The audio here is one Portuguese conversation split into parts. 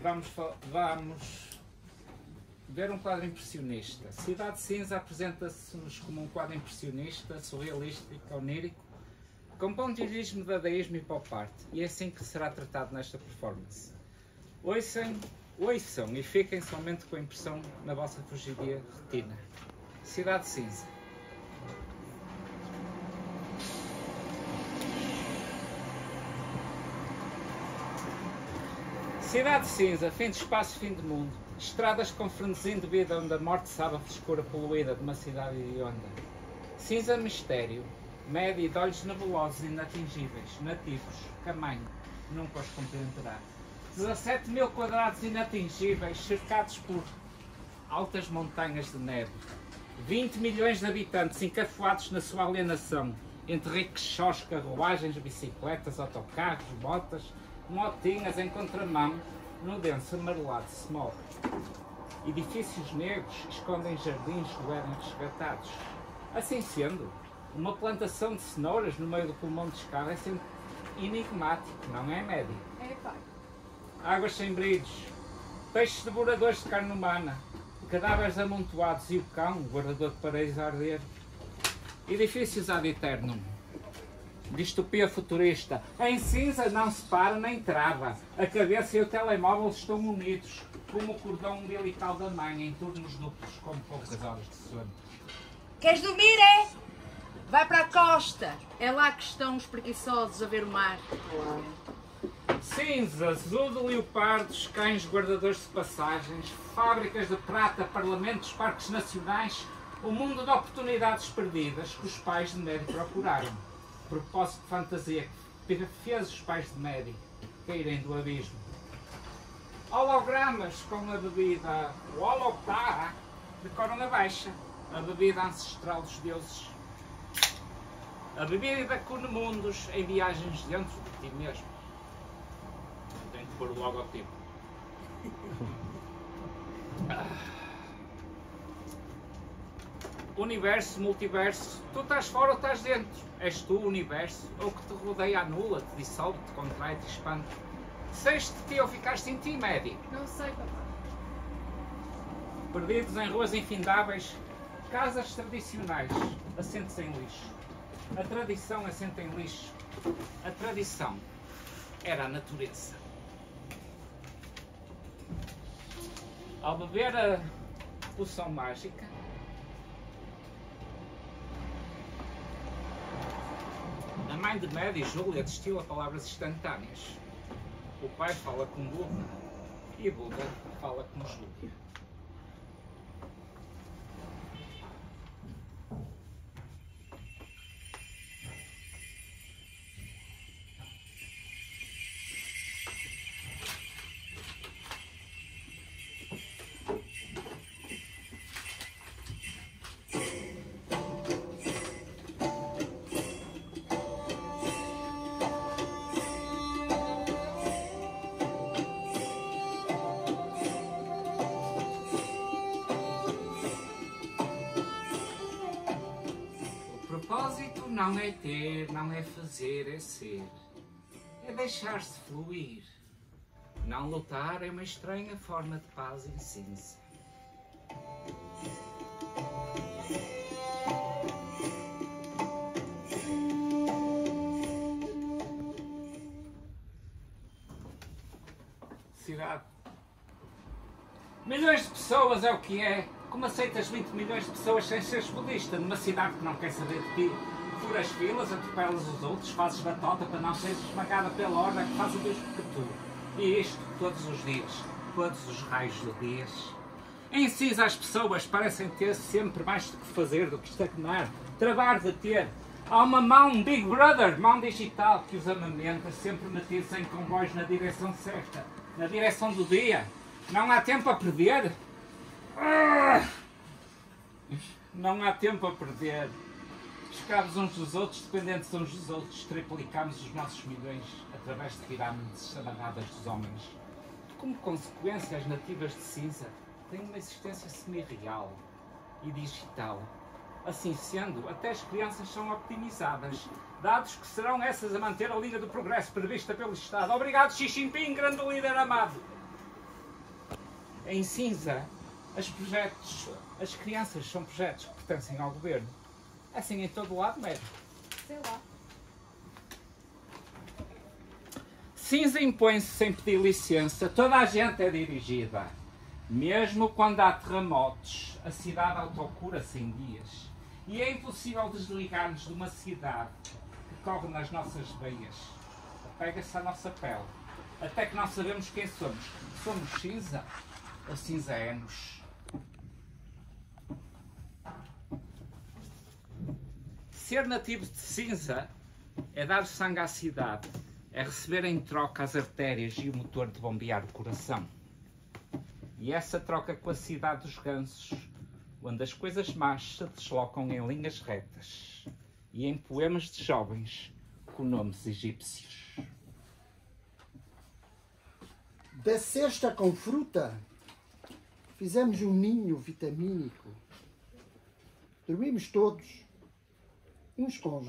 vamos ver um quadro impressionista. Cidade Cinza apresenta-se-nos como um quadro impressionista, surrealístico, onírico, com pontilhismo, dadaísmo e pop art. E é assim que será tratado nesta performance. Ouçam e fiquem somente com a impressão na vossa fugidia retina. Cidade Cinza. Cidade Cinza, fim de espaço, fim de mundo. Estradas com frenesim de vida onde a morte sabe a frescura poluída de uma cidade hedionda. Cinza mistério, médio e de olhos nebulosos e inatingíveis, nativos, que a mãe nunca os compreenderá. 17 mil quadrados inatingíveis, cercados por altas montanhas de neve. 20 milhões de habitantes encafuados na sua alienação, entre rickshaws, carruagens, bicicletas, autocarros, botas, motinhas em contramão, no denso amarelado smog. Edifícios negros escondem jardins que eram resgatados. Assim sendo, uma plantação de cenouras no meio do pulmão de escada é sempre enigmático, não é, médio? É, pai. Águas sem brilhos, peixes devoradores de carne humana, cadáveres amontoados e o cão, guardador de paraíso a arder. Edifícios ad eternum. Distopia futurista. Em cinza não se para nem trava. A cabeça e o telemóvel estão unidos, como o cordão umbilical da mãe, em turnos duplos, como poucas horas de sono. Queres dormir, é? Vai para a costa. É lá que estão os preguiçosos a ver o mar. Cinza, azul de leopardos, cães guardadores de passagens, fábricas de prata, parlamentos, parques nacionais, o mundo de oportunidades perdidas que os pais de Médio procuraram. Propósito de fantasia que fez os pais de Médio caírem do abismo. Hologramas com a bebida Holopá decoram a baixa, a bebida ancestral dos deuses. A bebida Cunemundos em viagens dentro de ti mesmo. Tenho que pôr o logotipo. Universo, multiverso, tu estás fora ou estás dentro? És tu o universo? Ou que te rodeia anula, te dissolve, te contrai, te expande? Saíste de ti ou ficaste em ti, Médio? Não sei, papai. Perdidos em ruas infindáveis, casas tradicionais, assentes em lixo. A tradição assenta em lixo. A tradição era a natureza. Ao beber a poção mágica, a mãe de Médio, Júlia, destila palavras instantâneas. O pai fala com Buda e Buda fala com Júlia. Não é ter, não é fazer, é ser. É deixar-se fluir. Não lutar é uma estranha forma de paz em cinza. Cidade. Milhões de pessoas é o que é. Como aceitas 20 milhões de pessoas sem seres budista numa cidade que não quer saber de ti? Furas filas, atropelas os outros, fazes batota para não seres esmagada pela horda que faz o mesmo que tu. E isto todos os dias, todos os raios de dias. Em cinza as pessoas parecem ter sempre mais do que fazer, do que estagnar, travar de ter. Há uma mão, Big Brother, mão digital, que os amamenta, sempre metidos em comboios na direção certa, na direção do dia. Não há tempo a perder. Não há tempo a perder. Escravos uns dos outros, dependentes uns dos outros, triplicamos os nossos milhões através de pirâmides amarradas dos homens. Como consequência, as nativas de cinza têm uma existência semi-real e digital. Assim sendo, até as crianças são optimizadas, dados que serão essas a manter a linha do progresso prevista pelo Estado. Obrigado, Xi Jinping, grande líder amado. Em cinza, as crianças são projetos que pertencem ao governo. Assim em todo o lado, médio. Sei lá. Cinza impõe-se sem pedir licença, toda a gente é dirigida. Mesmo quando há terremotos, a cidade autocura-se em dias. E é impossível desligar-nos de uma cidade que corre nas nossas veias. Apega-se à nossa pele, até que não sabemos quem somos. Somos cinza ou cinza é-nos? Ser nativo de cinza é dar sangue à cidade, é receber em troca as artérias e o motor de bombear o coração. E essa troca com a cidade dos gansos, onde as coisas más se deslocam em linhas retas e em poemas de jovens com nomes egípcios. Da cesta com fruta, fizemos um ninho vitamínico. Dormimos todos, uns com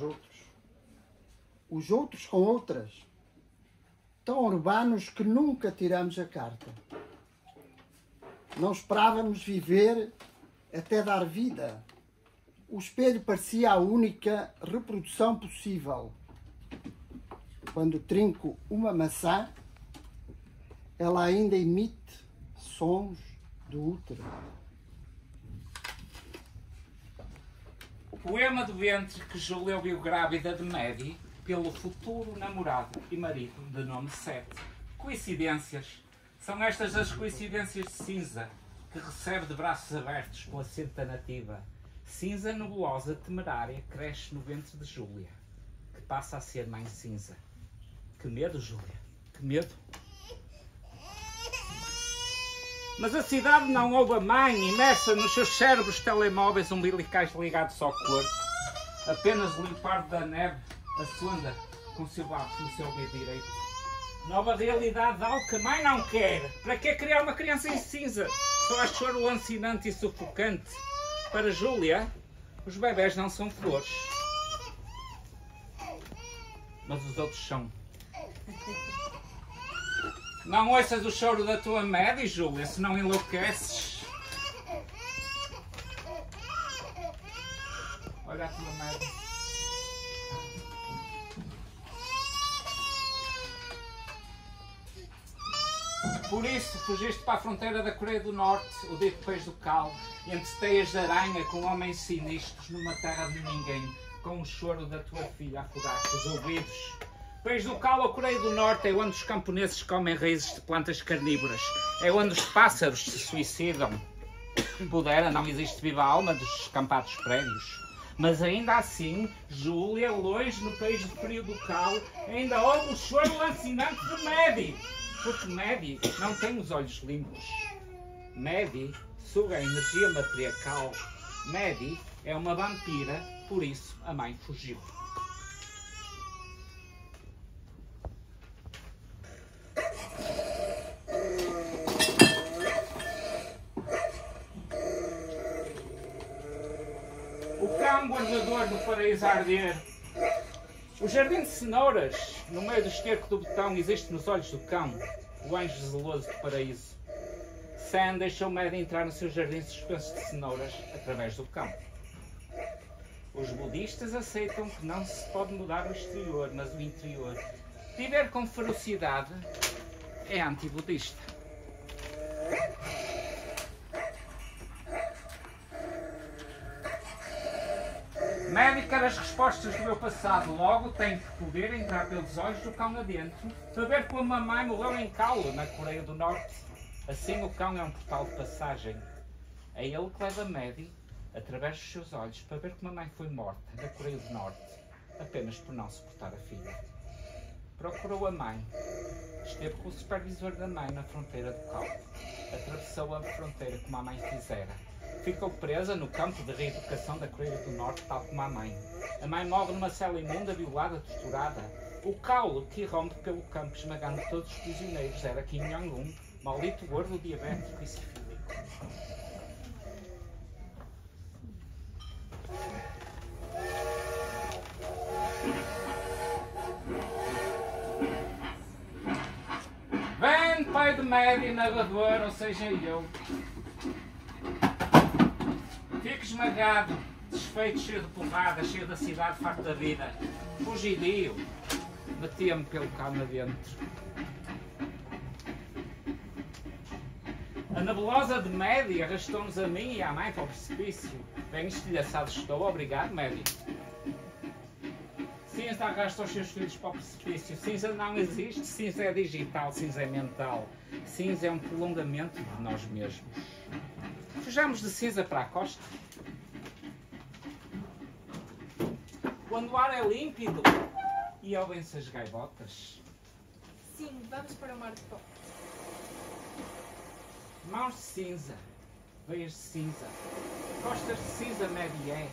os outros com outras, tão urbanos que nunca tiramos a carta. Não esperávamos viver até dar vida. O espelho parecia a única reprodução possível. Quando trinco uma maçã, ela ainda emite sons do útero. O poema do ventre que Júlia ouviu grávida de Medi pelo futuro namorado e marido de nome Sete. Coincidências. São estas as coincidências de cinza que recebe de braços abertos com a senta nativa. Cinza nebulosa temerária cresce no ventre de Júlia, que passa a ser mãe cinza. Que medo, Júlia, que medo. Mas a cidade não ouve a mãe, imersa nos seus cérebros telemóveis umbilicais ligados ao corpo. Apenas limpar da neve a sonda com o seu bafo no seu ouvido direito. Nova realidade algo que a mãe não quer. Para que criar uma criança em cinza? Só há choro lancinante e sufocante. Para Júlia, os bebés não são flores. Mas os outros são. Não ouças o choro da tua Medi, Júlia, senão enlouqueces. Olha a tua Medi. Por isso, fugiste para a fronteira da Coreia do Norte, o dito peixe do cal, entre teias de aranha com homens sinistros, numa terra de ninguém, com o choro da tua filha a afogar-te os ouvidos. País do cal, a Coreia do Norte, é onde os camponeses comem raízes de plantas carnívoras, é onde os pássaros se suicidam. Pudera, não existe viva alma dos descampados prédios. Mas ainda assim, Júlia, longe no país de frio do cal, ainda ouve o choro lancinante de Medi. Porque Medi não tem os olhos limpos. Medi suga a energia matriarcal. Medi é uma vampira, por isso a mãe fugiu. O cão guardador do paraíso a arder. O jardim de cenouras, no meio do esterco do botão, existe nos olhos do cão, o anjo zeloso do paraíso. Sam deixou Medi entrar no seu jardim suspenso de cenouras através do cão. Os budistas aceitam que não se pode mudar o exterior, mas o interior. Viver com ferocidade é anti-budista. Medi quer as respostas do meu passado, logo tem que poder entrar pelos olhos do cão adentro para ver como a mãe morreu em Caulo, na Coreia do Norte. Assim o cão é um portal de passagem. É ele que leva Medi através dos seus olhos para ver como a mãe foi morta na Coreia do Norte, apenas por não suportar a filha. Procurou a mãe. Esteve com o supervisor da mãe na fronteira do Caulo. Atravessou a fronteira como a mãe fizera. Ficou presa no campo de reeducação da Coreia do Norte, tal como a mãe. A mãe morre numa cela imunda, violada, torturada. O Caulo que irrompe pelo campo, esmagando todos os prisioneiros, era Kim Jong-un, maldito gordo, diabético e sifílico. Vem, pai de médio, narrador, ou seja, eu. Fico esmagado, desfeito, cheio de porrada, cheio da cidade, farto da vida. Fugidio, metia-me pelo calma dentro. A nebulosa de Média arrastou-nos a mim e à mãe para o precipício. Bem estilhaçado estou, obrigado, Média. Cinza arrasta os seus filhos para o precipício. Cinza não existe, cinza é digital, cinza é mental. Cinza é um prolongamento de nós mesmos. Fujamos de cinza para a costa. Quando o ar é límpido e ouvem-se as gaivotas. Sim, vamos para o mar de pó. Mãos de cinza, veias de cinza, costas de cinza, Mary é.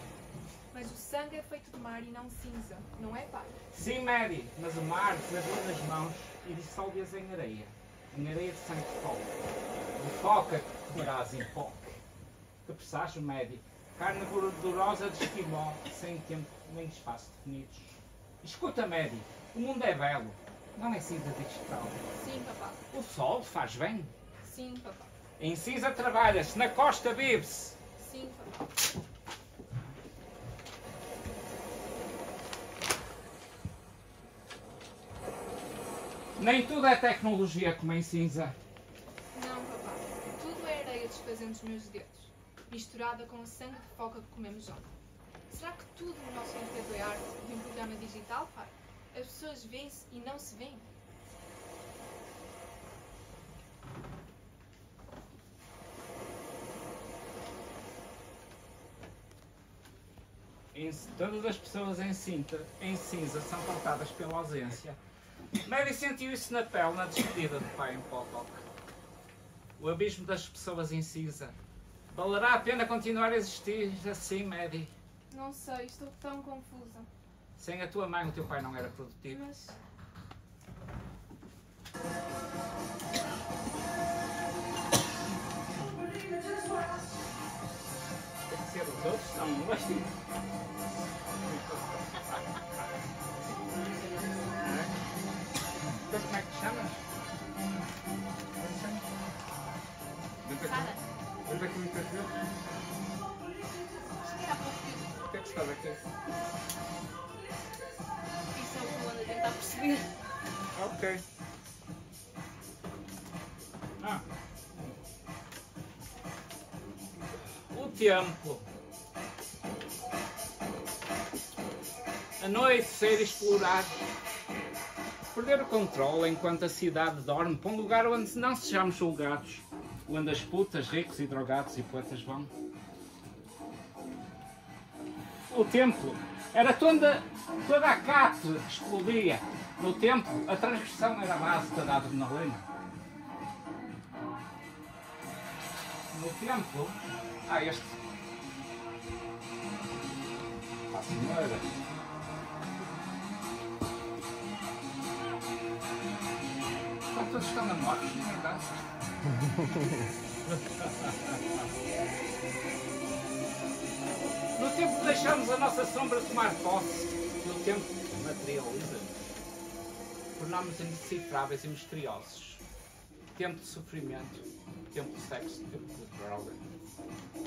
Mas o sangue é feito de mar e não cinza, não é, pai? Sim, Mary, mas o mar levou nas mãos e dissolve-as em areia de sangue de foca. De foca que comerás em foca. Que presságio, Mary, carne gordurosa de esquimó, sem tempo nem espaço definidos. Escuta, Mary, o mundo é belo, não é cinza digital. Sim, papá. O sol faz bem. Sim, papá. Em cinza trabalha-se, na costa vive-se. Sim, papá. Nem tudo é tecnologia como em cinza. Não, papá. Tudo é areia desfazendo os meus dedos, misturada com o sangue de foca que comemos ontem. Será que tudo no nosso enredo é arte de um programa digital, pai? As pessoas veem-se e não se veem. Todas as pessoas em cinza são cortadas pela ausência. Mary sentiu isso na pele na despedida do pai em Potok. O abismo das pessoas em cinza. Valerá a pena continuar a existir assim, Mary? Não sei, estou tão confusa. Sem a tua mãe, o teu pai não era produtivo. Mas Tem que ser os outros, são assim. Então, como é que te chamas? Como te chamas? Sara, Vem aqui muitas vezes. cheguei há pouco tempo. O que é que estás aqui? Isso é o que eu ando a tentar perceber. Ok. O tempo. A noite, sair explorar. Perder o controle enquanto a cidade dorme para um lugar onde não sejamos julgados. Onde as putas, ricos e drogados e poetas vão. O templo era toda a cate explodia. No templo, a transgressão era a base da adrenalina. No templo, este. A senhora. Todos estão namorados, não é verdade? No tempo que deixamos a nossa sombra tomar posse, no tempo que materializa-nos, tornamos indecifráveis e misteriosos. Tempo de sofrimento, tempo de sexo, tempo de droga.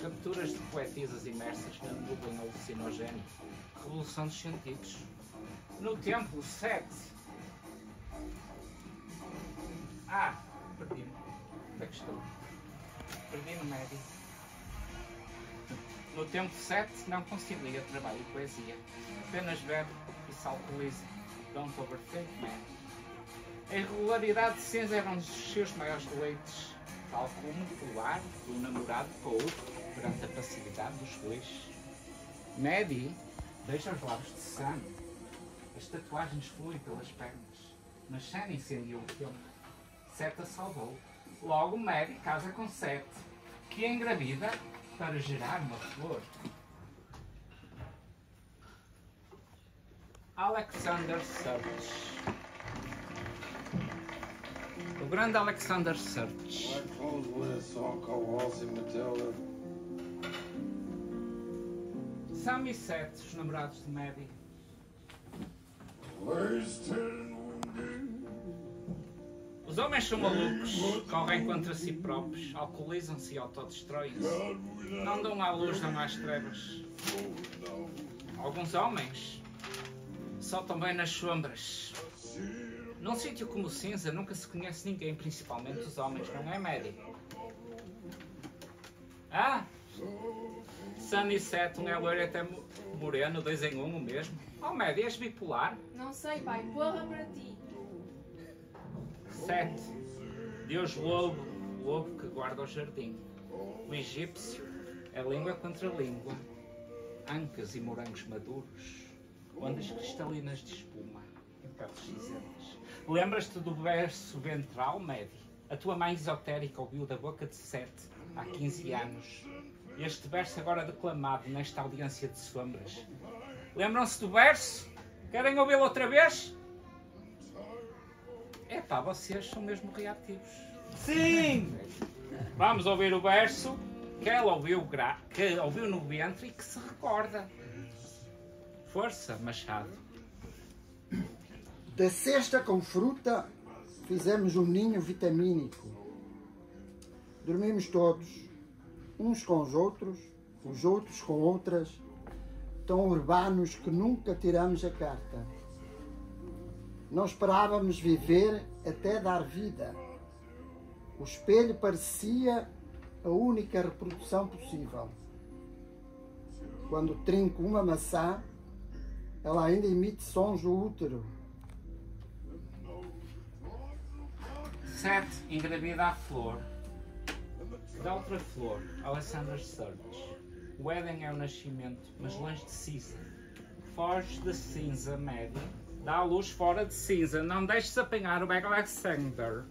Capturas de poetisas imersas na nuvem alucinogénea. Revolução dos sentidos. No templo 7. Perdi-me. Onde é que estou? Perdi-me, médio. No tempo 7 não concilia trabalho e poesia. Apenas bebe e se alcooliza. Don't overthink, man. A irregularidade de cinza eram os seus maiores deleites, tal como pular de um namorado para outro perante a passividade dos dois. Maddie deixa os lábios de sangue. As tatuagens fluem pelas pernas. Mas Sam incendiou o tempo. Sete a salvou. Logo Maddie casa com Sete, que engravida para gerar uma flor. Alexander Search. O grande Alexander Search. Black clothes with a song called Waltzing Matilda. Sam e Seth, os namorados de Maddie. Os homens são malucos, correm contra si próprios, alcoolizam-se e autodestroem-se. Não dão à luz, dão às trevas. Alguns homens soltam bem nas sombras. Num sítio como Cinza nunca se conhece ninguém, principalmente os homens, não é, Maddie? Ah! Sam e Seth, um é loiro e até moreno, 2 em 1, o mesmo. Oh, Maddie, és bipolar? Não sei, pai. Porra para ti. Seth, Deus lobo, o lobo que guarda o jardim. O egípcio é língua contra língua. Ancas e morangos maduros. Ondas cristalinas de espuma. Em peles cinzentas. Lembras-te do verso ventral, Maddie? A tua mãe esotérica ouviu da boca de Seth há 15 anos. Este verso agora declamado nesta audiência de sombras. Lembram-se do verso? Querem ouvi-lo outra vez? Epá, vocês são mesmo reativos. Sim! Vamos ouvir o verso que ela ouviu, que ouviu no ventre e que se recorda. Força, Machado. Da cesta com fruta fizemos um ninho vitamínico. Dormimos todos, uns com os outros com outras, tão urbanos que nunca tiramos a carta. Não esperávamos viver até dar vida. O espelho parecia a única reprodução possível. Quando trinco uma maçã, ela ainda emite sons do útero. Seth engravida a flor. Da outra flor, Alexander's Search. O Éden é o nascimento, mas longe de cinza. Foge de cinza, Maddie. Dá a luz fora de cinza. Não deixes apanhar o Bag Alexander.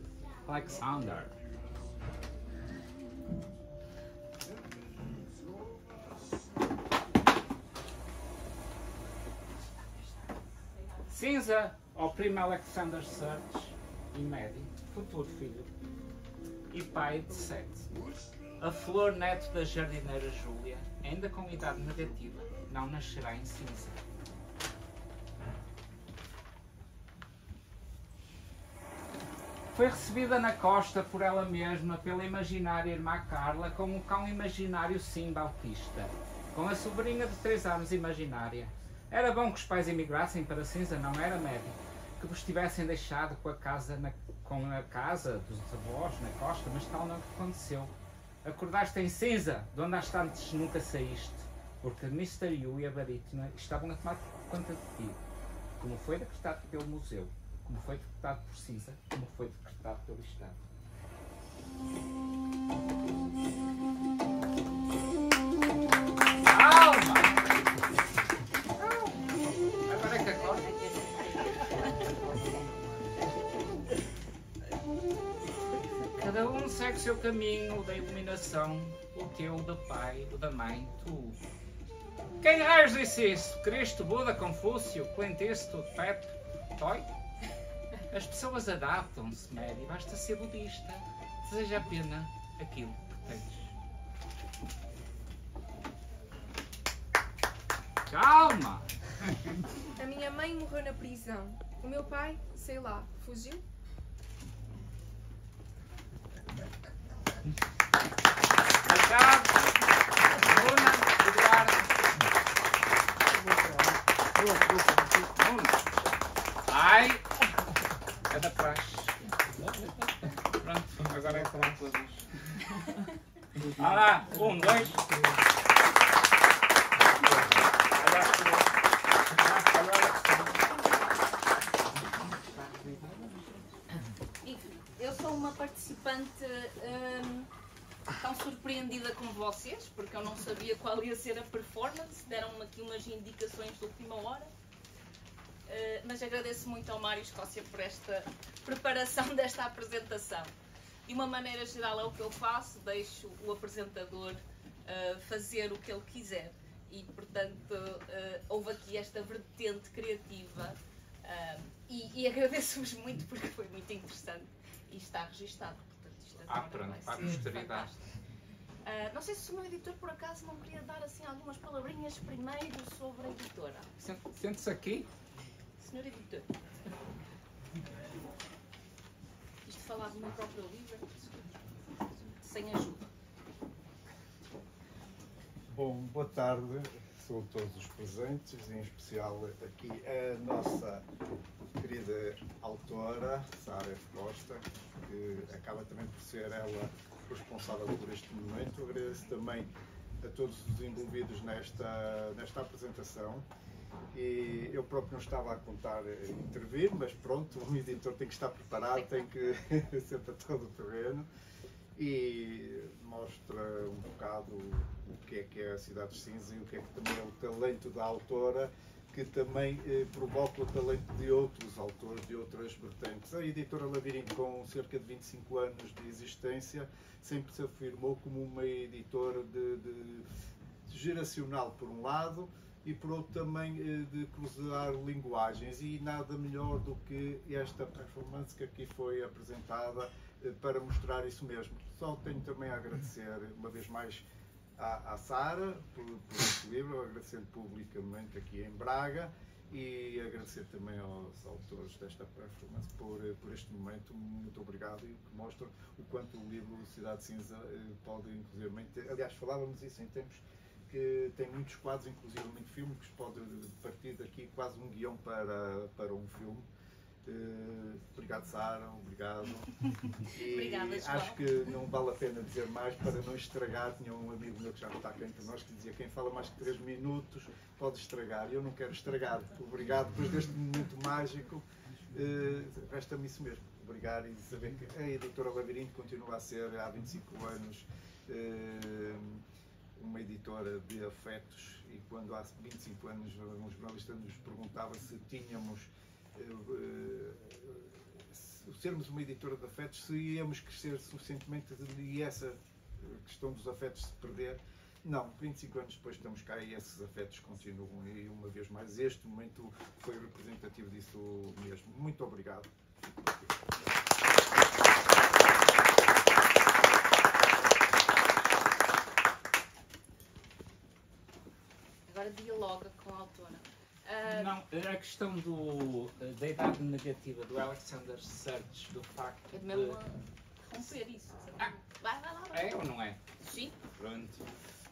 Cinza oprime Alexander Search e Maddie, futuro filho e pai de Seth. A flor neto da jardineira Júlia, ainda com idade negativa, não nascerá em cinza. Foi recebida na costa por ela mesma, pela imaginária irmã Carla, com um cão imaginário Simba autista, com a sobrinha de 3 anos imaginária. Era bom que os pais emigrassem para cinza, não era, Maddie? Que vos tivessem deixado com a casa dos avós na costa, mas tal não aconteceu. Acordaste em cinza, de onde às tantas nunca saíste, porque Mr. Yu e a barítola estavam a tomar conta de ti, como foi decretado pelo museu, como foi decretado por cinza, como foi decretado pelo Estado. Calma! Agora é que acorda. Cada um segue o seu caminho da iluminação, o teu, o do pai, o da mãe, tu. Quem raios disse isso? Cristo, Buda, Confúcio, Clint Eastwood, Pep, Toy? As pessoas adaptam-se, Maddie. Basta ser budista. Deseja apenas aquilo que tens. Calma! A minha mãe morreu na prisão. O meu pai, sei lá, fugiu? Machado, Bruna, Eduardo. Ai! É da praxe. Pronto, agora é para todos. Olha lá, 1, 2. Eu sou uma participante tão surpreendida como vocês, porque eu não sabia qual ia ser a performance. Deram-me aqui umas indicações de última hora. Mas agradeço muito ao Mário Escócia por esta preparação desta apresentação. De uma maneira geral é o que eu faço, deixo o apresentador fazer o que ele quiser. E, portanto, houve aqui esta vertente criativa e agradeço-vos muito porque foi muito interessante e está registado. Portanto, isto Pronto, para a posteridade. Não sei se o meu editor, por acaso, não queria dar assim algumas palavrinhas primeiro sobre a editora. Sente-se aqui. Senhor editor, isto falar do meu próprio livro, sem ajuda. Bom, boa tarde a todos os presentes, em especial aqui a nossa querida autora, Sara F. Costa, que acaba também por ser ela responsável por este momento. Agradeço também a todos os envolvidos nesta apresentação. E eu próprio não estava a contar intervir, mas pronto, o editor tem que estar preparado, tem que sempre a todo o terreno. E mostra um bocado o que é a Cidade de Cinza e o que é que também é o talento da autora, que também provoca o talento de outros autores, de outras vertentes. A editora Labirinto, com cerca de 25 anos de existência, sempre se afirmou como uma editora de geracional, por um lado, e por outro também de cruzar linguagens, e nada melhor do que esta performance que aqui foi apresentada para mostrar isso mesmo. Só tenho também a agradecer uma vez mais à Sara por este livro, agradecendo publicamente aqui em Braga, e agradecer também aos autores desta performance por este momento. Muito obrigado, e que mostra o quanto o livro Cidade Cinza pode, inclusivamente, aliás, falávamos isso em tempos, que tem muitos quadros, inclusivamente fílmicos, pode partir daqui quase um guião para um filme. Obrigado, Sara, obrigado. E Obrigada, acho que não vale a pena dizer mais para não estragar. Tinha um amigo meu que já não está cá entre nós que dizia: quem fala mais que 3 minutos pode estragar. Eu não quero estragar. Obrigado. Depois deste momento mágico, resta-me isso mesmo. Obrigado, e saber que a editora Labirinto continua a ser, há 25 anos, uma editora de afetos. E quando há 25 anos um jornalista nos perguntava se tínhamos sermos uma editora de afetos, se íamos crescer suficientemente, e essa questão dos afetos se perder, não, 25 anos depois estamos cá e esses afetos continuam, e uma vez mais este momento foi representativo disso mesmo. Muito obrigado. Agora dialoga com a autora. Não, a questão da idade negativa do Alexander Serge, do facto É mesmo romper isso. Vai lá. É ou não é? Sim. Pronto.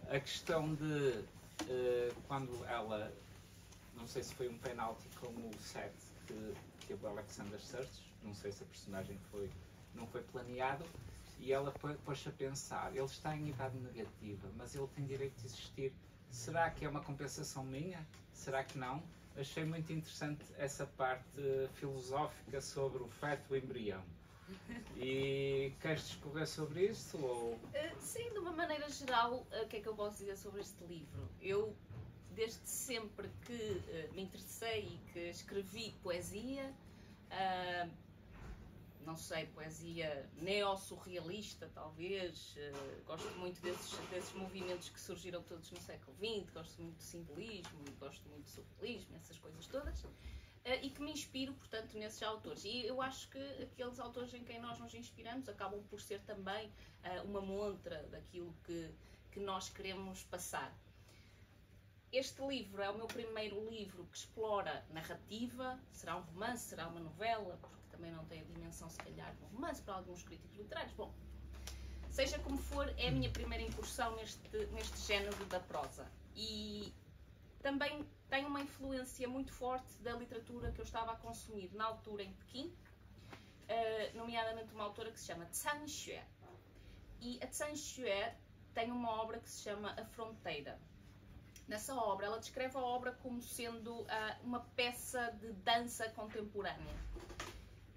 A questão de quando ela, não sei se foi um penalti com o set que teve o Alexander Serge, não sei se a personagem não foi planeado, e ela pôs-se a pensar: ele está em idade negativa, mas ele tem direito de existir. Será que é uma compensação minha? Será que não? Achei muito interessante essa parte filosófica sobre o feto e o embrião. E queres discorrer sobre isso? Ou... Sim, de uma maneira geral, o que é que eu posso dizer sobre este livro? Eu, desde sempre que me interessei e que escrevi poesia, não sei, poesia neo-surrealista, talvez. Gosto muito desses movimentos que surgiram todos no século XX, gosto muito de simbolismo, gosto muito de surrealismo, essas coisas todas, e que me inspiro, portanto, nesses autores. E eu acho que aqueles autores em quem nós nos inspiramos acabam por ser também uma montra daquilo que nós queremos passar. Este livro é o meu primeiro livro que explora narrativa. Será um romance, será uma novela, porque também não tem a dimensão, se calhar, de um romance para alguns críticos literários. Bom, seja como for, é a minha primeira incursão neste género da prosa. E também tem uma influência muito forte da literatura que eu estava a consumir na altura em Pequim, nomeadamente uma autora que se chama Zhang Xue. E a Zhang Xue tem uma obra que se chama A Fronteira. Nessa obra, ela descreve a obra como sendo uma peça de dança contemporânea.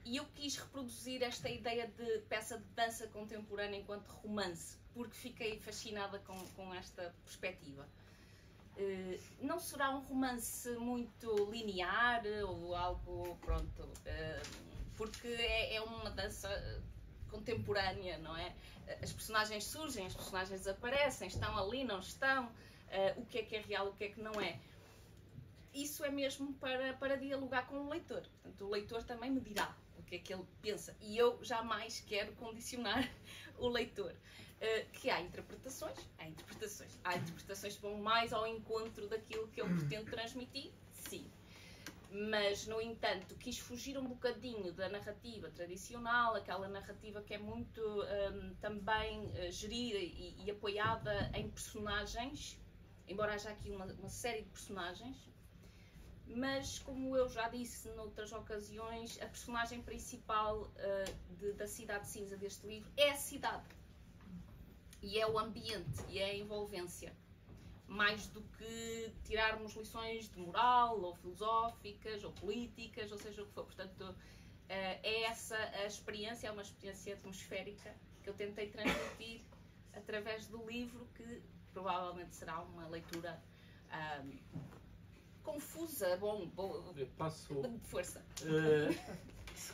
E eu quis reproduzir esta ideia de peça de dança contemporânea enquanto romance, porque fiquei fascinada com esta perspectiva. Não será um romance muito linear ou algo, pronto, porque é uma dança contemporânea, não é? As personagens surgem, as personagens desaparecem, estão ali, não estão, o que é real, o que é que não é. Isso é mesmo para dialogar com o leitor. Portanto, o leitor também me dirá o que é que ele pensa. E eu jamais quero condicionar o leitor. Que há interpretações que vão mais ao encontro daquilo que eu pretendo transmitir, sim. Mas, no entanto, quis fugir um bocadinho da narrativa tradicional, aquela narrativa que é muito também gerida e apoiada em personagens, embora haja aqui uma série de personagens. Mas, como eu já disse noutras ocasiões, a personagem principal da Cidade Cinza deste livro é a cidade. E é o ambiente, e é a envolvência. Mais do que tirarmos lições de moral, ou filosóficas, ou políticas, ou seja o que for. Portanto, é essa a experiência, é uma experiência atmosférica que eu tentei transmitir através do livro, que provavelmente será uma leitura confusa, Posso... força.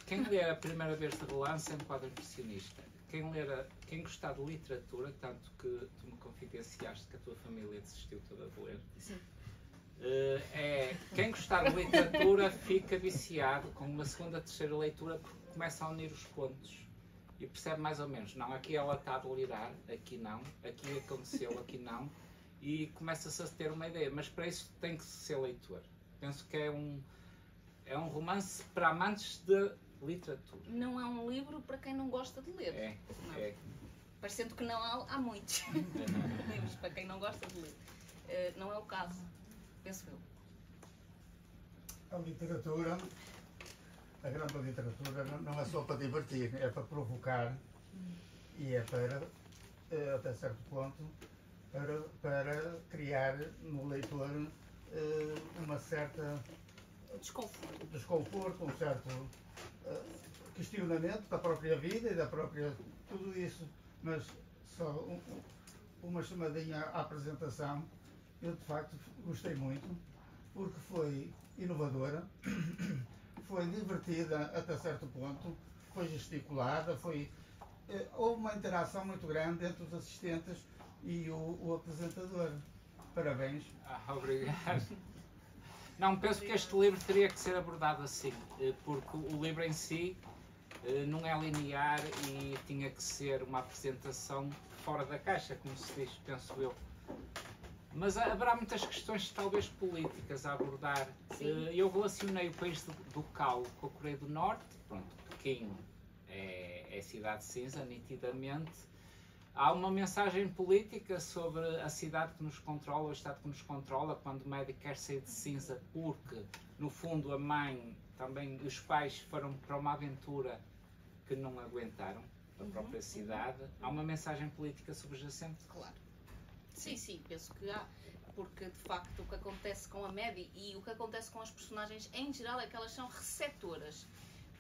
Quem ler a primeira vez de relance é um quadro impressionista. Quem gostar de literatura, tanto que tu me confidenciaste que a tua família desistiu toda de ler. Sim. Quem gostar de literatura fica viciado com uma segunda, terceira leitura, porque começa a unir os pontos e percebe mais ou menos, não, aqui ela está a delirar, aqui não, aqui aconteceu, aqui não, e começa-se a ter uma ideia, mas para isso tem que ser leitor. Penso que é um romance para amantes de literatura. Não é um livro para quem não gosta de ler. Parecendo que não há muitos livros para quem não gosta de ler. Não é o caso, penso eu. A literatura, a grande literatura, não é só para divertir, é para provocar e é para, até certo ponto, para criar no leitor uma certa desconforto, um certo questionamento da própria vida e da própria tudo isso. Mas só uma chamadinha à apresentação, eu de facto gostei muito, porque foi inovadora, foi divertida até certo ponto, foi gesticulada, houve uma interação muito grande entre os assistentes e o apresentador. Parabéns. Obrigado. Não, penso que este livro teria que ser abordado assim, porque o livro em si não é linear e tinha que ser uma apresentação fora da caixa, como se diz, penso eu. Mas haverá muitas questões, talvez políticas, a abordar. Eu relacionei o país do Cal com a Coreia do Norte. Pronto, Pequim é cidade cinza, nitidamente. Há uma mensagem política sobre a cidade que nos controla, o Estado que nos controla, quando o médico quer sair de cinza porque, no fundo, a mãe, também os pais foram para uma aventura que não aguentaram, a própria cidade. Há uma mensagem política subjacente? Claro. Sim, penso que há. Porque, de facto, o que acontece com a Maddie e o que acontece com as personagens em geral é que elas são receptoras.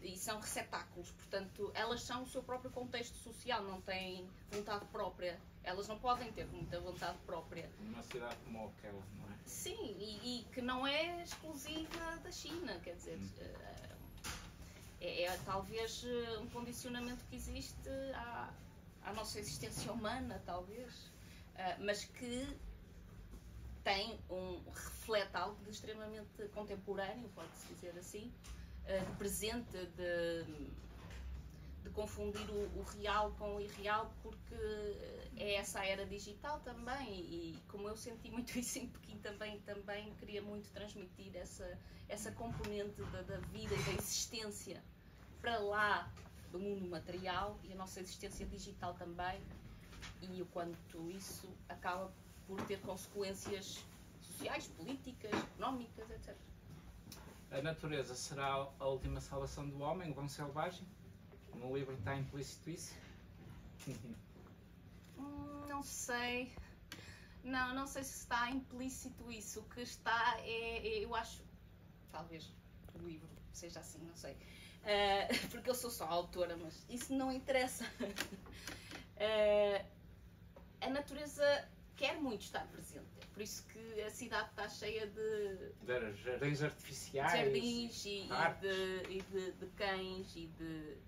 E são receptáculos, portanto, elas são o seu próprio contexto social, não têm vontade própria. Elas não podem ter muita vontade própria. Numa cidade como aquela, não é? Sim, e que não é exclusiva da China, quer dizer, é talvez um condicionamento que existe à nossa existência humana, talvez, mas que reflete algo de extremamente contemporâneo, pode-se dizer assim, de presente, de confundir o real com o irreal, porque é essa a era digital também, e como eu senti muito isso em Pequim também queria muito transmitir essa componente da vida e da existência para lá do mundo material e a nossa existência digital também, e o quanto isso acaba por ter consequências sociais, políticas, económicas, etc. A natureza será a última salvação do homem, o bom selvagem? No livro está implícito isso? Não sei. Não sei se está implícito isso. O que está eu acho, talvez o livro seja assim, não sei. Porque eu sou só autora, mas isso não interessa. A natureza quer muito estar presente. É por isso que a cidade está cheia de jardins artificiais, jardins e de cães e de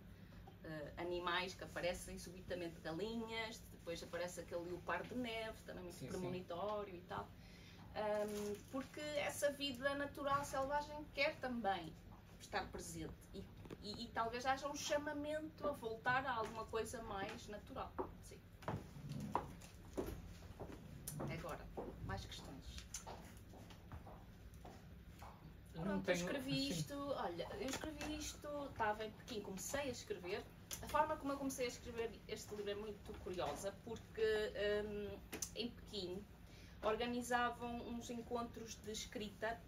animais que aparecem subitamente, galinhas, depois aparece aquele leopardo de neve, também muito premonitório e tal. Porque essa vida natural selvagem quer também estar presente e E talvez haja um chamamento a voltar a alguma coisa mais natural. Sim. Agora, mais questões. Pronto, eu escrevi isto, olha, estava em Pequim, comecei a escrever. A forma como eu comecei a escrever este livro é muito curiosa, porque em Pequim organizavam uns encontros de escrita,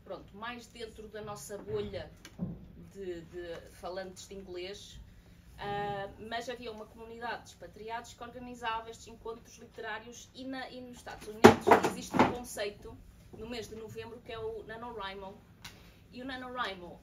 pronto, mais dentro da nossa bolha de falantes de inglês, mas havia uma comunidade de expatriados que organizava estes encontros literários e nos Estados Unidos existe um conceito no mês de novembro que é o NaNoWriMo. E o NaNoWriMo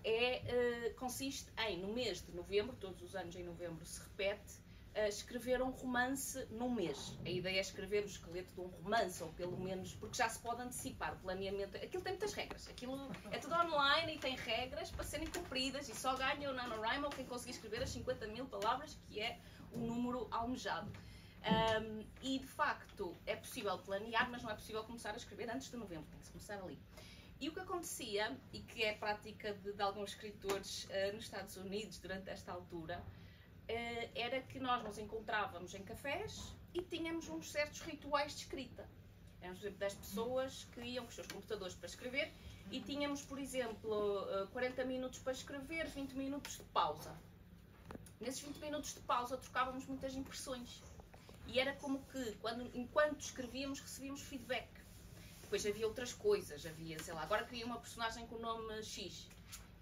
consiste em, no mês de novembro, todos os anos em novembro se repete, escrever um romance num mês. A ideia é escrever o esqueleto de um romance, ou pelo menos, porque já se pode antecipar o planeamento. Aquilo tem muitas regras. Aquilo é tudo online e tem regras para serem cumpridas e só ganha o NaNoWriMo quem conseguir escrever as 50.000 palavras, que é o número almejado. E, de facto, é possível planear, mas não é possível começar a escrever antes de novembro. Tem que se começar ali. E o que acontecia, e que é prática de alguns escritores nos Estados Unidos durante esta altura, era que nós nos encontrávamos em cafés e tínhamos uns certos rituais de escrita. Éramos, por exemplo, 10 pessoas que iam com os seus computadores para escrever e tínhamos, por exemplo, 40 minutos para escrever, 20 minutos de pausa. Nesses 20 minutos de pausa trocávamos muitas impressões. E era como que, enquanto escrevíamos, recebíamos feedback. Depois havia outras coisas, havia, sei lá, agora queria uma personagem com o nome X.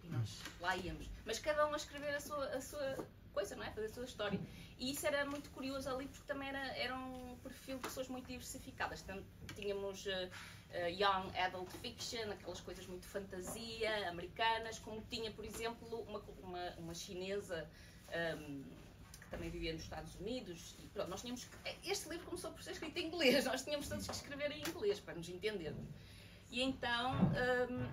E nós lá íamos. Mas cada um a escrever a sua coisa, não é? Fazer a sua história. E isso era muito curioso ali, porque também era um perfil de pessoas muito diversificadas. Então, tínhamos young adult fiction, aquelas coisas muito fantasia, americanas, como tinha, por exemplo, uma chinesa que também vivia nos Estados Unidos. E pronto, nós tínhamos... Este livro começou por ser escrito em inglês, nós tínhamos todos que escrever em inglês, para nos entendermos. E então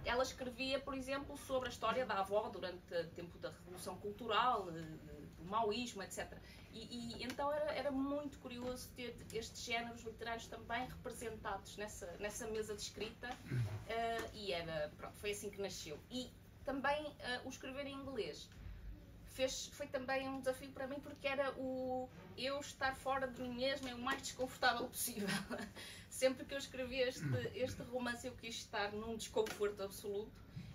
ela escrevia, por exemplo, sobre a história da avó durante o tempo da Revolução Cultural, do maoísmo, etc. E então era muito curioso ter estes géneros literários também representados nessa mesa de escrita, e pronto, foi assim que nasceu. E também o escrever em inglês foi também um desafio para mim, porque era eu estar fora de mim mesma o mais desconfortável possível. Sempre que eu escrevi este romance eu quis estar num desconforto absoluto,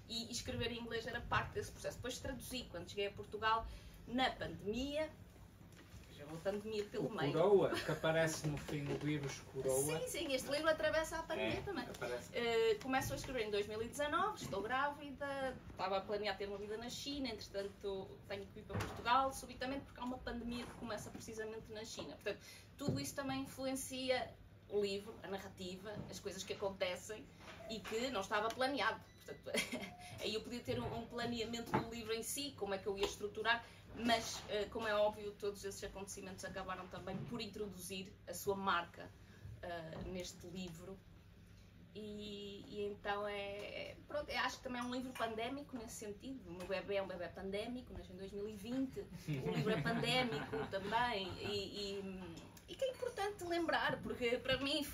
e escrever em inglês era parte desse processo. Depois traduzi, quando cheguei a Portugal, na pandemia, já vou pandemia pelo meio. Coroa, que aparece no fim, o vírus Coroa. Sim, este livro atravessa a pandemia também. Começo a escrever em 2019, estou grávida, estava a planear ter uma vida na China, entretanto tenho que ir para Portugal, subitamente, porque há uma pandemia que começa precisamente na China. Portanto, tudo isso também influencia o livro, a narrativa, as coisas que acontecem e que não estava planeado. Portanto, aí eu podia ter um planeamento do livro em si, como é que eu ia estruturar, mas, como é óbvio, todos esses acontecimentos acabaram também por introduzir a sua marca neste livro. E então pronto, eu acho que também é um livro pandémico nesse sentido. O meu bebê é um bebê pandémico, nasceu em 2020, o livro é pandémico também, e que é importante lembrar, porque para mim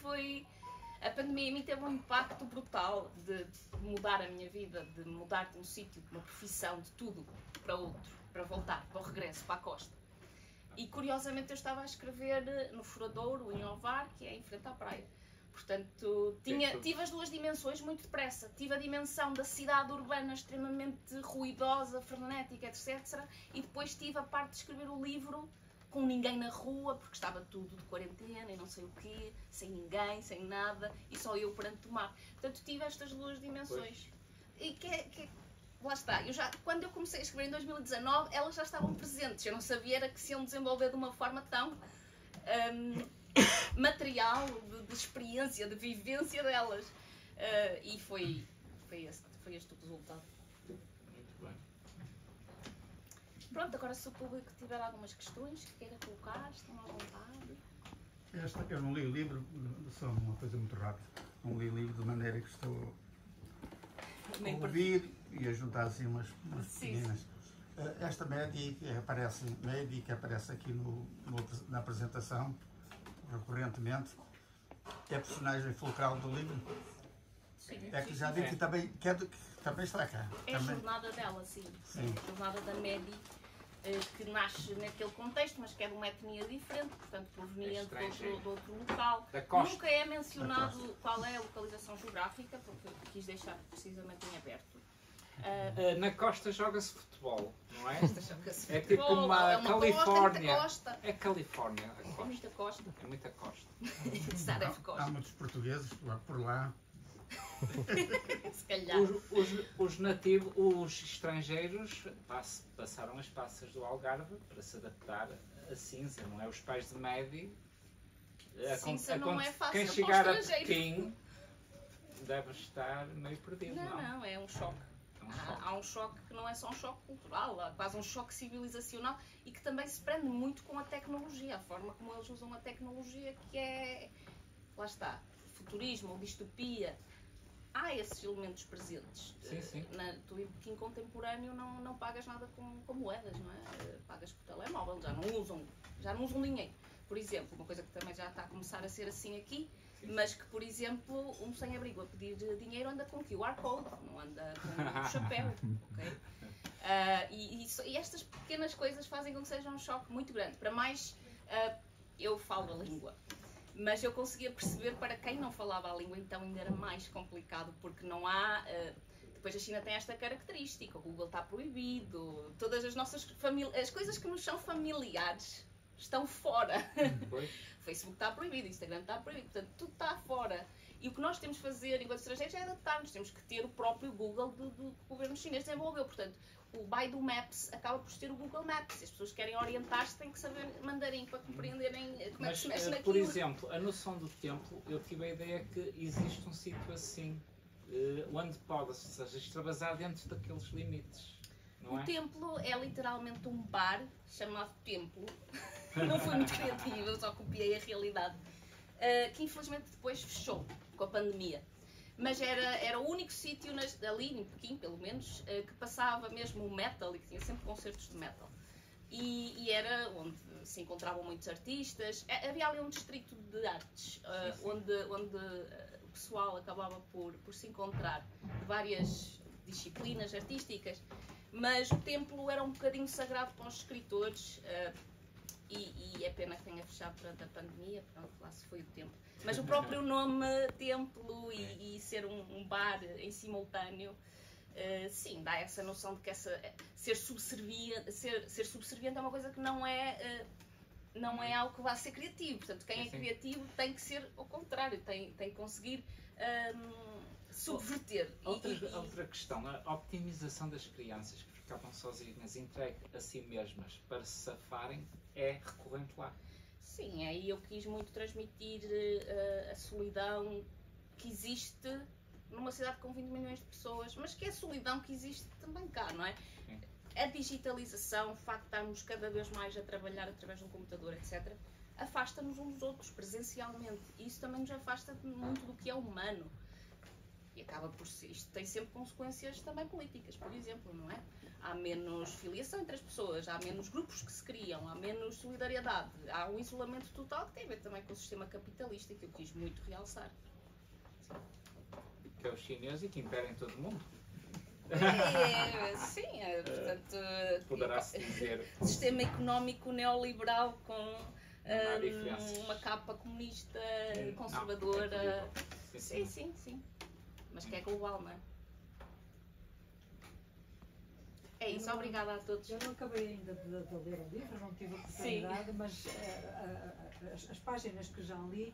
a pandemia a mim teve um impacto brutal de mudar a minha vida, de mudar de um sítio, de uma profissão, de tudo para outro, para voltar, para o regresso, para a costa. E curiosamente eu estava a escrever no Furadouro, em Ovar, que é em frente à praia. Portanto, tive as duas dimensões muito depressa. Tive a dimensão da cidade urbana extremamente ruidosa, frenética, etc. E depois tive a parte de escrever o livro com ninguém na rua, porque estava tudo de quarentena e não sei o quê, sem ninguém, sem nada, e só eu perante o mar. Portanto, tive estas duas dimensões. E lá está, quando eu comecei a escrever em 2019, elas já estavam presentes. Eu não sabia era que se iam desenvolver de uma forma tão material, de experiência, de vivência delas. E foi este o resultado. Muito bem. Pronto, agora se o público tiver algumas questões que queira colocar, estão à vontade. Eu não li o livro, só uma coisa muito rápida. Não li o livro de maneira que estou a ouvir e a juntar assim umas pequenas. Esta Maddie que aparece aqui na apresentação, recorrentemente, é a personagem fulcral do livro. Sim, é que já disse também que Também está cá. É a Também. jornada dela, sim. Sim. A jornada da Medi, que nasce naquele contexto, mas que é de uma etnia diferente, portanto proveniente de outro local. Da costa. Nunca é mencionado qual é a localização geográfica, porque quis deixar precisamente em aberto. Na costa joga-se futebol, não é? Joga-se É tipo futebol, uma é uma Califórnia. costa. É Califórnia, a É costa. muita costa. É muita costa. Saref Há costa, muitos portugueses por lá. se calhar. Os nativos, os estrangeiros passaram as passas do Algarve para se adaptar a Sinza, não é? Os pais de Medi. Sinza não é fácil quem para o chegar a estrangeiro. Pequim deve estar meio perdido, não? Não, é um choque. É um choque. Há um choque que não é só um choque cultural, há quase um choque civilizacional e que também se prende muito com a tecnologia, a forma como eles usam a tecnologia, que é, lá está, futurismo ou distopia. Há esses elementos presentes. Sim. Tu em Pequim contemporâneo não pagas nada com moedas, não é? Pagas com o telemóvel, já não usam dinheiro. Por exemplo, uma coisa que também já está a começar a ser assim aqui, mas que, por exemplo, um sem-abrigo a pedir dinheiro anda com QR Code, não anda com um chapéu, ok? E estas pequenas coisas fazem com que seja um choque muito grande. Para mais, eu falo a língua, mas eu conseguia perceber para quem não falava a língua, então ainda era mais complicado, porque não há... Depois a China tem esta característica, o Google está proibido, todas as nossas as coisas que nos são familiares estão fora. O Facebook está proibido, o Instagram está proibido, portanto tudo está fora. E o que nós temos de fazer enquanto estrangeiros é adaptar-nos, temos que ter o próprio Google do que o governo chinês desenvolveu. Portanto, o Baidu Maps acaba por ter o Google Maps. Se as pessoas querem orientar-se, têm que saber mandarim para compreenderem como é que se mexe naquilo. Por exemplo, a noção do tempo, eu tive a ideia que existe um sítio assim, onde pode-se extravasar dentro daqueles limites. Não é? O templo é literalmente um bar chamado Templo. Não foi muito criativo, eu só copiei a realidade. Que infelizmente depois fechou com a pandemia. Mas era o único sítio ali em Pequim, pelo menos, que passava mesmo o metal e que tinha sempre concertos de metal. E era onde se encontravam muitos artistas. Havia ali um distrito de artes, onde o pessoal acabava por se encontrar de várias disciplinas artísticas. Mas o templo era um bocadinho sagrado para os escritores. E é pena que tenha fechado durante a pandemia, pronto, lá se foi o tempo. Mas o próprio nome templo e ser um bar em simultâneo, sim, dá essa noção de que ser subserviente é uma coisa que não é algo que vá ser criativo. Portanto, quem é criativo tem que ser ao contrário, tem que conseguir subverter. Outra questão, a optimização das crianças que ficavam sozinhas, entregue a si mesmas para se safarem, é recorrente lá. Sim, aí eu quis muito transmitir a solidão que existe numa cidade com 20 milhões de pessoas, mas que é a solidão que existe também cá, não é? Sim. A digitalização, o facto de estarmos cada vez mais a trabalhar através de um computador, etc., afasta-nos uns dos outros presencialmente. E isso também nos afasta muito do que é humano. E acaba por ser, isto tem sempre consequências também políticas, por exemplo, não é? Há menos filiação entre as pessoas, há menos grupos que se criam, há menos solidariedade, há um isolamento total que tem a ver também com o sistema capitalista, que eu quis muito realçar. Que é o chinês e que impera em todo o mundo. Sim, portanto... Poderá-se dizer... Sistema económico neoliberal com há diferenças. uma capa comunista, conservadora... Não, Sim. Mas que é global, não é? É isso, obrigada a todos. Eu não acabei ainda de ler o livro, não tive a oportunidade, mas as páginas que já li,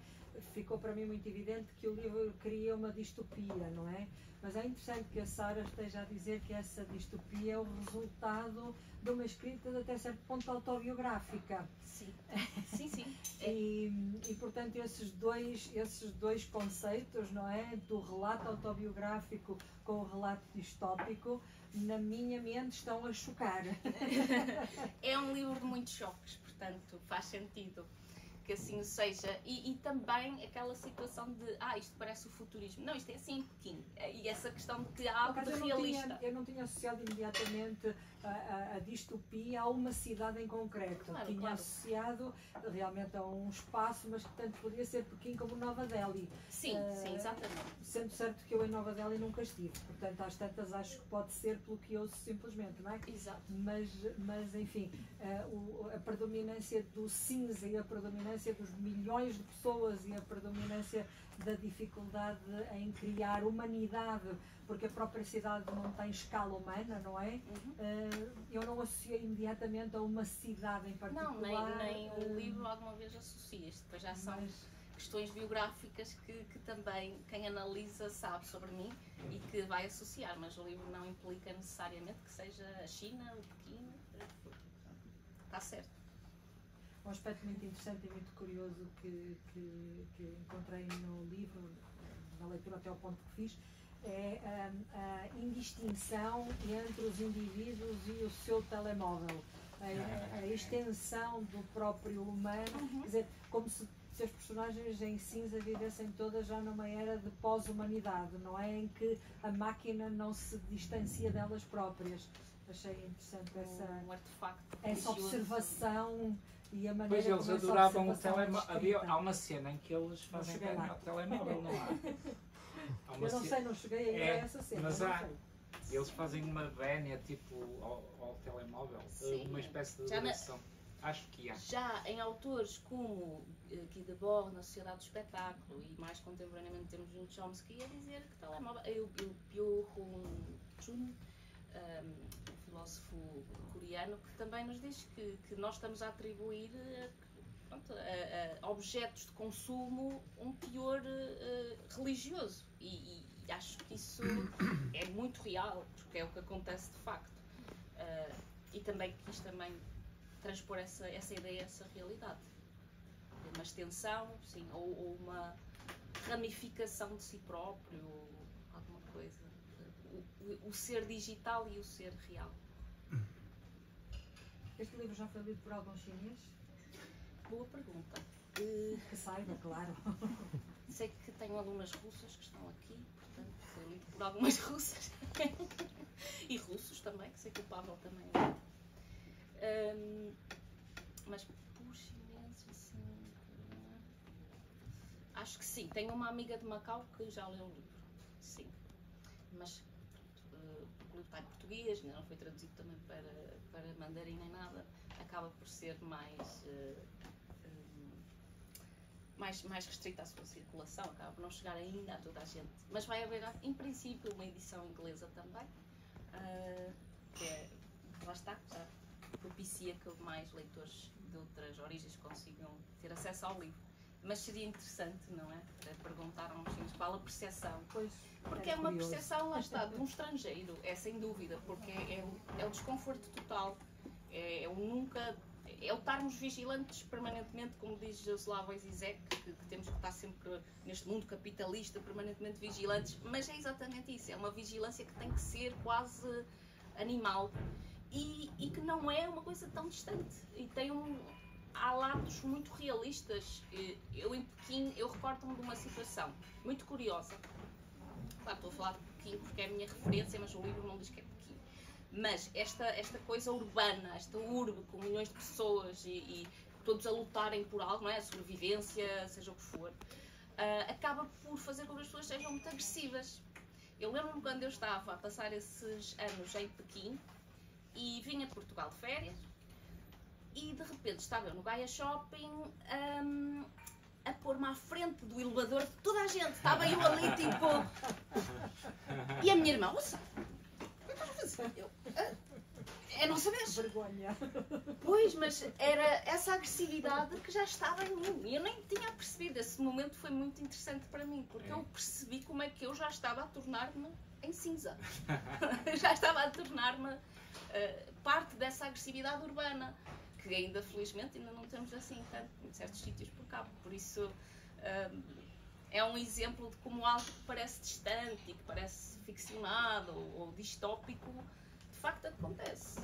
ficou para mim muito evidente que o livro cria uma distopia, não é? Mas é interessante que a Sara esteja a dizer que essa distopia é o resultado de uma escrita de até certo ponto autobiográfica. Sim. E portanto esses dois conceitos, não é? Do relato autobiográfico com o relato distópico, na minha mente estão a chocar. É um livro de muitos choques, portanto faz sentido que assim seja. E também aquela situação de, isto parece o futurismo. Não, isto é assim em Pequim. E essa questão de que há algo de realista. Eu não tinha associado imediatamente a distopia a uma cidade em concreto. Tinha associado realmente a um espaço, mas que tanto podia ser Pequim como Nova Delhi. Sim, sim, exatamente. Sendo certo que eu em Nova Delhi nunca estive. Portanto, às tantas acho que pode ser pelo que ouço simplesmente, não é? Exato. Mas enfim, a predominância do cinza e a predominância dos milhões de pessoas e a predominância da dificuldade em criar humanidade, porque a própria cidade não tem escala humana, não é? Eu não associei imediatamente a uma cidade em particular. Não, nem o livro alguma vez associa isto, depois já são questões biográficas que também quem analisa sabe sobre mim e que vai associar, mas o livro não implica necessariamente que seja a China, o Pequim, está certo. Um aspecto muito interessante e muito curioso que encontrei no livro, na leitura até ao ponto que fiz, é a indistinção entre os indivíduos e o seu telemóvel. A extensão do próprio humano, quer dizer, como se as personagens em cinza vivessem todas já numa era de pós-humanidade, não é? Em que a máquina não se distancia delas próprias. Achei interessante essa observação e a maneira como eles adoravam o telemóvel. Há uma cena em que eles fazem o telemóvel, não há? Eu não sei, não cheguei ainda a essa cena. Mas eles fazem uma vénia tipo ao telemóvel, uma espécie de adoração. Acho que há. Já em autores como Guy Debord, na Sociedade do Espetáculo, e mais contemporaneamente temos um Chomsky a dizer que telemóvel. O Byung-Hun Chun, filósofo coreano, que também nos diz que nós estamos a atribuir a objetos de consumo um teor religioso. E acho que isso é muito real, porque é o que acontece de facto. E também quis transpor essa ideia, essa realidade. Uma extensão, sim, ou uma ramificação de si próprio, alguma coisa. O ser digital e o ser real. Este livro já foi lido por alguns chineses? Boa pergunta. Que saiba, claro. Sei que tenho alunas russas que estão aqui, portanto foi lido por algumas russas. E russos também, que sei que o Pavel também é. Mas por chineses, assim, acho que sim. Tenho uma amiga de Macau que já leu o livro, sim. Mas o livro está em português, ainda não foi traduzido também para mandarim nem nada. Acaba por ser mais restrita à sua circulação, acaba por não chegar ainda a toda a gente. Mas vai haver, em princípio, uma edição inglesa também, que lá está, já propicia que mais leitores de outras origens consigam ter acesso ao livro. Mas seria interessante, não é? Para perguntar a uns chineses qual a percepção. Pois, porque é uma percepção, lá está, de um estrangeiro, é sem dúvida, porque é o desconforto total, é o estarmos vigilantes permanentemente, como diz Slavoj Zizek, que temos que estar sempre neste mundo capitalista, permanentemente vigilantes, mas é exatamente isso, é uma vigilância que tem que ser quase animal e que não é uma coisa tão distante e há lados muito realistas. Eu em Pequim, eu recordo-me de uma situação muito curiosa. Claro, estou a falar de Pequim porque é a minha referência, mas o livro não diz que é Pequim. Mas esta coisa urbana, esta urbe com milhões de pessoas e todos a lutarem por algo, não é? A sobrevivência, seja o que for, acaba por fazer com que as pessoas sejam muito agressivas. Eu lembro-me quando eu estava a passar esses anos em Pequim e vinha de Portugal de férias e de repente estava eu no Gaia Shopping a pôr-me à frente do elevador de toda a gente. Estava eu ali tipo... E a minha irmã, ouça, o que estás a fazer? É a nossa vez. Vergonha. Pois, mas era essa agressividade que já estava em mim. E eu nem tinha percebido. Esse momento foi muito interessante para mim, porque eu percebi como é que eu já estava a tornar-me em cinza. Já estava a tornar-me parte dessa agressividade urbana, que ainda, felizmente, ainda não temos assim tanto em certos sítios por cá. Por isso, é um exemplo de como algo que parece distante e que parece ficcionado ou distópico, de facto acontece.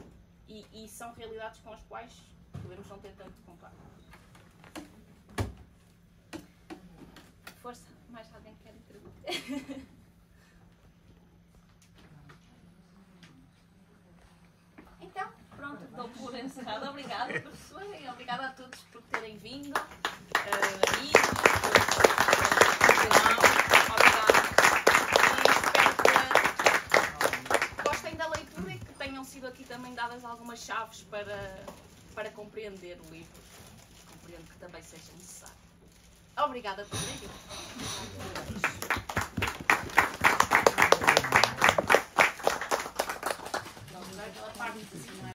E são realidades com as quais podemos não ter tanto contato. Então, pronto, dou por encerrado. Obrigada, professora, e obrigada a todos por terem vindo. Amigos, obrigada. E espero que gostem da leitura e que tenham sido aqui também dadas algumas chaves para compreender o livro. Compreendo que também seja necessário. Obrigada por terem vindo.